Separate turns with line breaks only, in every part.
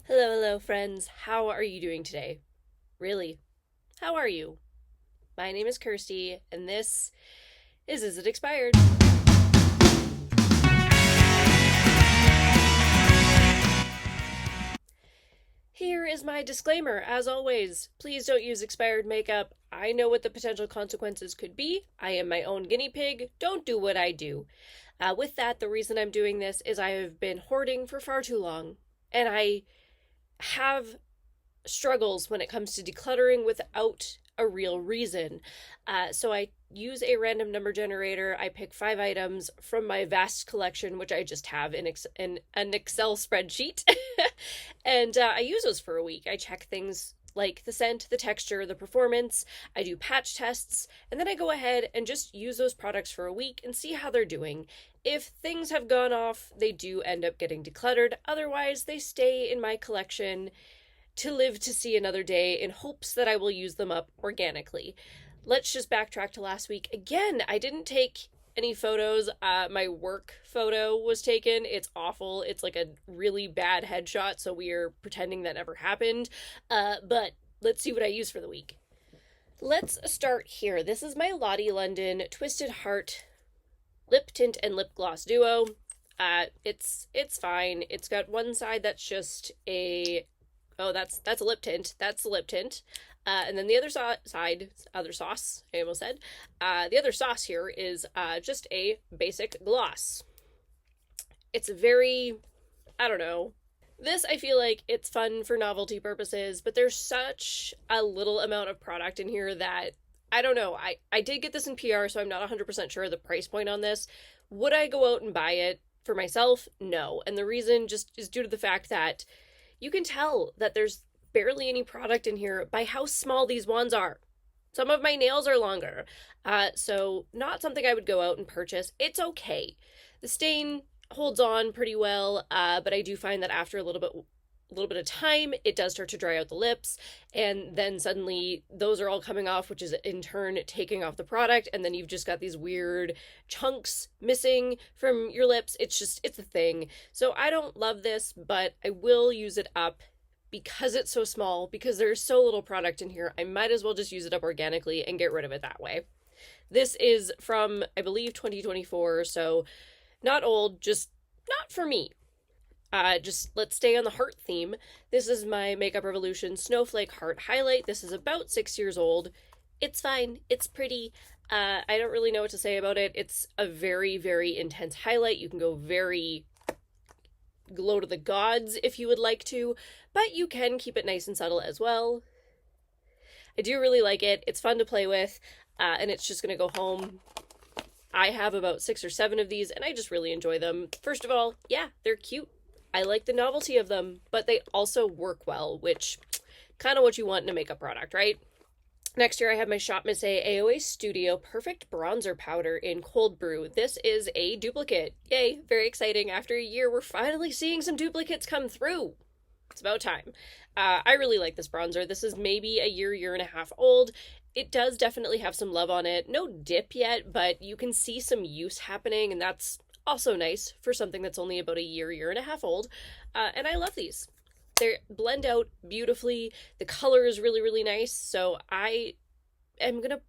Hello, hello, friends. How are you doing today? Really? How are you? My name is Kirsty, and this is It Expired? Here is my disclaimer. As always, please don't use expired makeup. I know what the potential consequences could be. I am my own guinea pig. Don't do what I do. With that, the reason I'm doing this is I have been hoarding for far too long, and I have struggles when it comes to decluttering without a real reason. So I use a random number generator. I pick 5 items from my vast collection, which I just have in an Excel spreadsheet. And I use those for a week. I check things like the scent, the texture, the performance. I do patch tests, and then I go ahead and just use those products for a week and see how they're doing. If things have gone off, they do end up getting decluttered. Otherwise, they stay in my collection to live to see another day in hopes that I will use them up organically. Let's just backtrack to last week. Again, I didn't take any photos. My work photo was taken. It's awful. It's like a really bad headshot, so we're pretending that never happened. But let's see what I use for the week. Let's start here. This is my Lottie London Twisted Heart lip tint and lip gloss duo. It's fine. It's got one side that's just a that's a lip tint. That's the lip tint. And then the other side, other sauce, I almost said. The other sauce here is just a basic gloss. It's very, I don't know. This, I feel like it's fun for novelty purposes, but there's such a little amount of product in here that, I don't know. I did get this in PR, so I'm not 100% sure the price point on this. Would I go out and buy it for myself? No. And the reason just is due to the fact that you can tell that there's barely any product in here by how small these wands are. Some of my nails are longer. So not something I would go out and purchase. It's okay. The stain holds on pretty well, but I do find that after a little bit of time, it does start to dry out the lips, and then suddenly those are all coming off, which is in turn taking off the product, and then you've just got these weird chunks missing from your lips. It's a thing. So I don't love this, but I will use it up because it's so small, because there's so little product in here. I might as well just use it up organically and get rid of it that way. This is from, I believe, 2024, so not old, just not for me. Just let's stay on the heart theme. This is my Makeup Revolution Snowflake Heart Highlight. This is about 6 years old. It's fine. It's pretty. I don't really know what to say about it. It's a very, very intense highlight. You can go very glow to the gods if you would like to, but you can keep it nice and subtle as well. I do really like it. It's fun to play with, and it's just going to go home. I have about 6 or 7 of these, and I just really enjoy them. First of all, yeah, they're cute. I like the novelty of them, but they also work well, which kind of what you want in a makeup product, right? Next year, I have my Shop Miss A AOA Studio Perfect Bronzer Powder in Cold Brew. This is a duplicate. Yay, very exciting. After a year, we're finally seeing some duplicates come through. It's about time. I really like this bronzer. This is maybe a year and a half old. It does definitely have some love on it. No dip yet, but you can see some use happening, and that's also nice for something that's only about a year and a half old. And I love these. They blend out beautifully. The color is really, really nice. So I am going to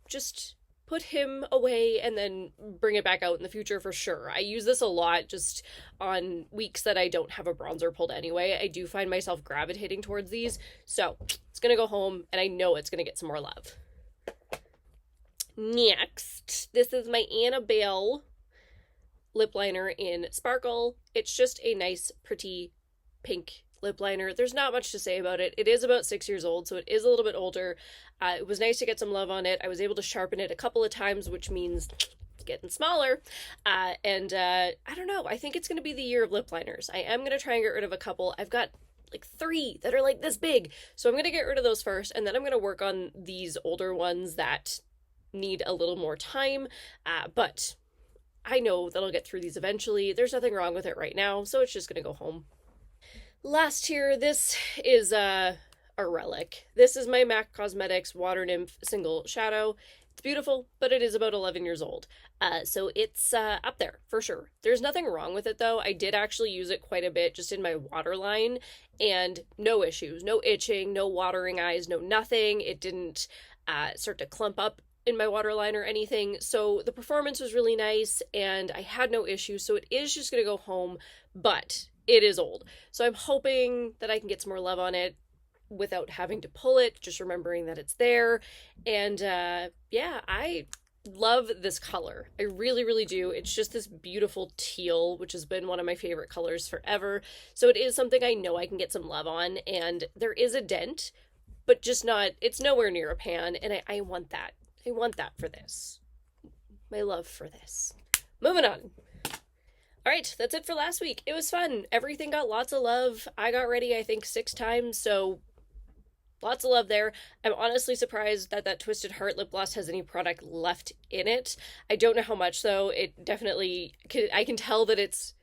just put him away and then bring it back out in the future for sure. I use this a lot just on weeks that I don't have a bronzer pulled anyway. I do find myself gravitating towards these. So it's going to go home, and I know it's going to get some more love. Next, this is my Annabelle lip liner in Sparkle. It's just a nice, pretty pink lip liner. There's not much to say about it. It is about 6 years old, so it is a little bit older. It was nice to get some love on it. I was able to sharpen it a couple of times, which means it's getting smaller. I don't know. I think it's going to be the year of lip liners. I am going to try and get rid of a couple. I've got like 3 that are like this big, so I'm going to get rid of those first, and then I'm going to work on these older ones that need a little more time. But I know that I'll get through these eventually. There's nothing wrong with it right now, so it's just going to go home. Last here, this is a relic. This is my MAC Cosmetics Water Nymph Single Shadow. It's beautiful, but it is about 11 years old. So it's up there for sure. There's nothing wrong with it though. I did actually use it quite a bit just in my waterline, and no issues, no itching, no watering eyes, no nothing. It didn't start to clump up in my waterline or anything. So the performance was really nice and I had no issues. So it is just going to go home, but it is old. So I'm hoping that I can get some more love on it without having to pull it, just remembering that it's there. And yeah, I love this color. I really, really do. It's just this beautiful teal, which has been one of my favorite colors forever. So it is something I know I can get some love on, and there is a dent, but just not, it's nowhere near a pan, and I want that. I want that for this. My love for this. Moving on. All right, that's it for last week. It was fun. Everything got lots of love. I got ready, I think, 6 times, so lots of love there. I'm honestly surprised that Twisted Heart lip gloss has any product left in it. I don't know how much, though. It definitely, I can tell that it's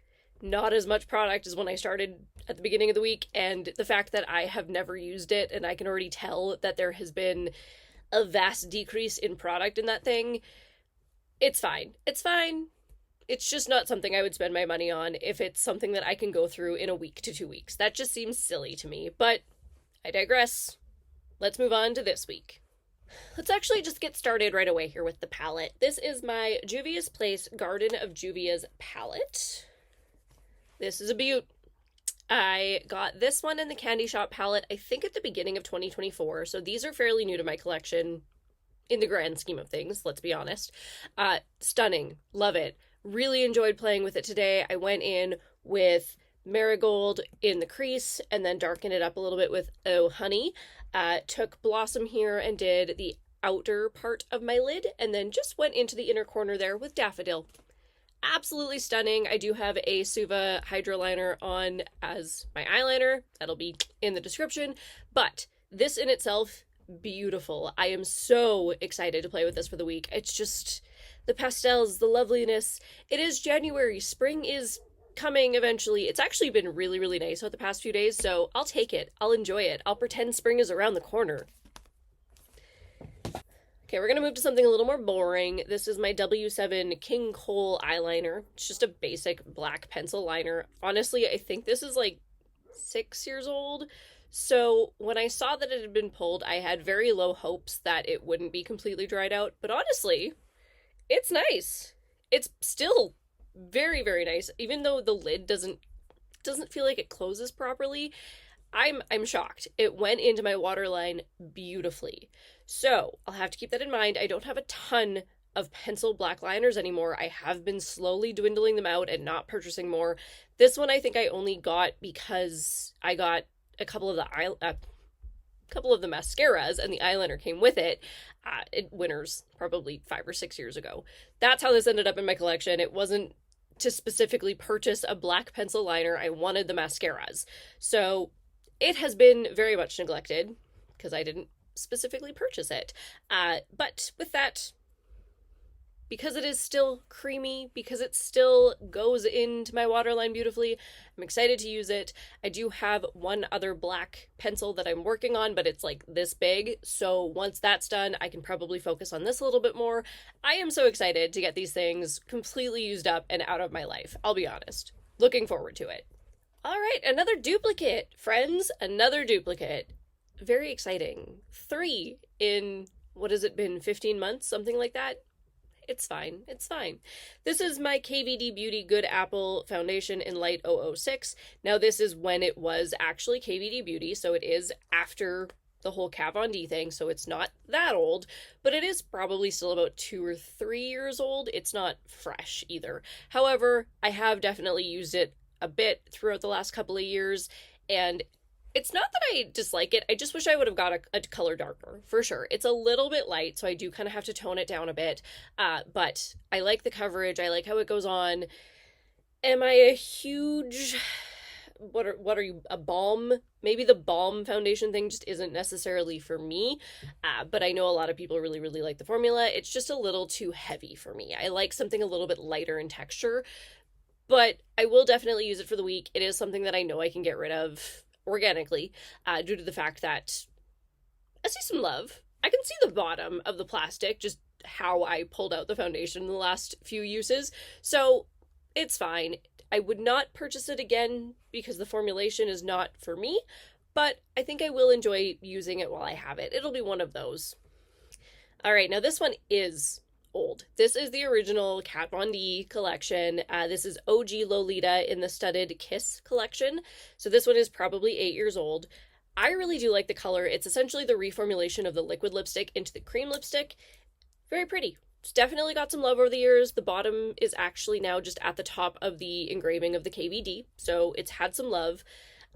not as much product as when I started at the beginning of the week, and the fact that I have never used it, and I can already tell that there has been a vast decrease in product in that thing. It's fine. It's fine. It's just not something I would spend my money on if it's something that I can go through in a week to 2 weeks. That just seems silly to me, but I digress. Let's move on to this week. Let's actually just get started right away here with the palette. This is my Juvia's Place Garden of Juvia's palette. This is a beaut. I got this one in the Candy Shop palette, I think at the beginning of 2024, so these are fairly new to my collection in the grand scheme of things, let's be honest. Stunning. Love it. Really enjoyed playing with it today. I went in with Marigold in the crease and then darkened it up a little bit with Oh Honey. Took Blossom here and did the outer part of my lid, and then just went into the inner corner there with Daffodil. Absolutely stunning. I do have a Suva Hydra liner on as my eyeliner. That'll be in the description. But this in itself, beautiful. I am so excited to play with this for the week. It's just the pastels, the loveliness. It is January. Spring is coming eventually. It's actually been really, really nice out the past few days, so I'll take it. I'll enjoy it. I'll pretend spring is around the corner. Okay, we're going to move to something a little more boring. This is my W7 King Cole eyeliner. It's just a basic black pencil liner. Honestly, I think this is like 6 years old. So when I saw that it had been pulled, I had very low hopes that it wouldn't be completely dried out. But honestly, it's nice. It's still very, very nice. Even though the lid doesn't feel like it closes properly, I'm shocked. It went into my waterline beautifully. So I'll have to keep that in mind. I don't have a ton of pencil black liners anymore. I have been slowly dwindling them out and not purchasing more. This one I think I only got because I got a couple of the mascaras and the eyeliner came with it. Winners probably 5 or 6 years ago. That's how this ended up in my collection. It wasn't to specifically purchase a black pencil liner. I wanted the mascaras. So it has been very much neglected because I didn't specifically purchase it. But with that, because it is still creamy, because it still goes into my waterline beautifully, I'm excited to use it. I do have one other black pencil that I'm working on, but it's like this big. So once that's done, I can probably focus on this a little bit more. I am so excited to get these things completely used up and out of my life. I'll be honest. Looking forward to it. All right, another duplicate, friends, another duplicate. Very exciting. 3 in, what has it been, 15 months, something like that? It's fine. It's fine. This is my KVD Beauty Good Apple Foundation in Light 006. Now, this is when it was actually KVD Beauty, so it is after the whole Kat Von D thing, so it's not that old, but it is probably still about 2 or 3 years old. It's not fresh either. However, I have definitely used it a bit throughout the last couple of years, and it's not that I dislike it. I just wish I would have got a color darker, for sure. It's a little bit light, so I do kind of have to tone it down a bit, but I like the coverage. I like how it goes on. Am I a huge, what are you, a balm? Maybe the balm foundation thing just isn't necessarily for me, but I know a lot of people really, really like the formula. It's just a little too heavy for me. I like something a little bit lighter in texture, but I will definitely use it for the week. It is something that I know I can get rid of organically, due to the fact that I see some love. I can see the bottom of the plastic just how I pulled out the foundation in the last few uses. So it's fine. I would not purchase it again because the formulation is not for me, but I think I will enjoy using it while I have it. It'll be one of those. All right, now this one is old. This is the original Kat Von D collection. This is OG Lolita in the Studded Kiss collection. So this one is probably 8 years old. I really do like the color. It's essentially the reformulation of the liquid lipstick into the cream lipstick. Very pretty. It's definitely got some love over the years. The bottom is actually now just at the top of the engraving of the KVD, so it's had some love.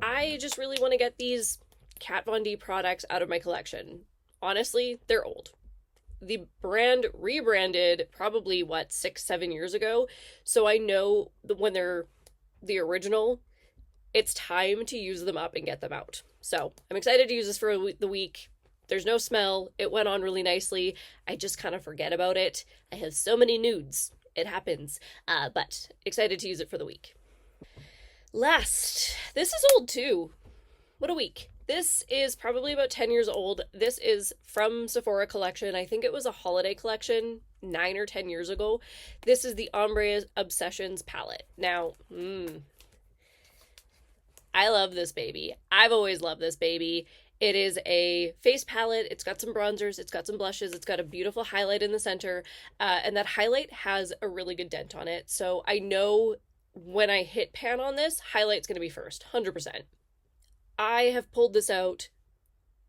I just really want to get these Kat Von D products out of my collection. Honestly, they're old. The brand rebranded probably, 6-7 years ago, so I know that when they're the original, it's time to use them up and get them out. So I'm excited to use this for the week. There's no smell. It went on really nicely. I just kind of forget about it. I have so many nudes. It happens. But excited to use it for the week. Last, this is old too. What a week. This is probably about 10 years old. This is from Sephora collection. I think it was a holiday collection 9 or 10 years ago. This is the Ombre Obsessions palette. Now, I love this baby. I've always loved this baby. It is a face palette. It's got some bronzers. It's got some blushes. It's got a beautiful highlight in the center. And that highlight has a really good dent on it. So I know when I hit pan on this, highlight's going to be first, 100%. I have pulled this out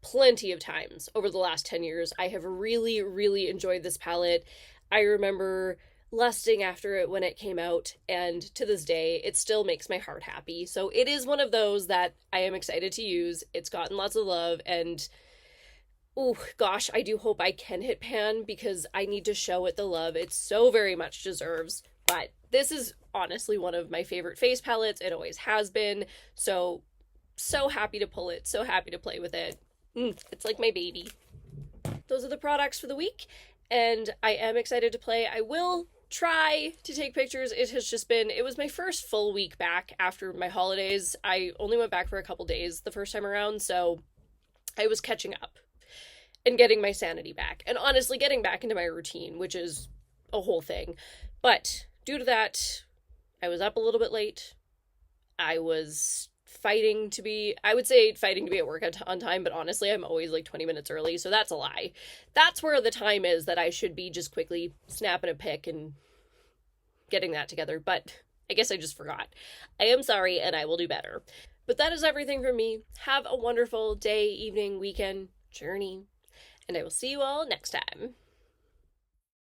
plenty of times over the last 10 years. I have really, really enjoyed this palette. I remember lusting after it when it came out, and to this day, it still makes my heart happy. So it is one of those that I am excited to use. It's gotten lots of love, and oh gosh, I do hope I can hit pan because I need to show it the love it so very much deserves. But this is honestly one of my favorite face palettes. It always has been. So happy to pull it. So happy to play with it. It's like my baby. Those are the products for the week, and I am excited to play. I will try to take pictures. It was my first full week back after my holidays. I only went back for a couple days the first time around, so I was catching up and getting my sanity back, and honestly getting back into my routine, which is a whole thing. But due to that, I was up a little bit late. I was fighting to be at work on time, but honestly, I'm always like 20 minutes early, so that's a lie. That's where the time is that I should be just quickly snapping a pic and getting that together, but I guess I just forgot. I am sorry, and I will do better. But that is everything from me. Have a wonderful day, evening, weekend, journey, and I will see you all next time.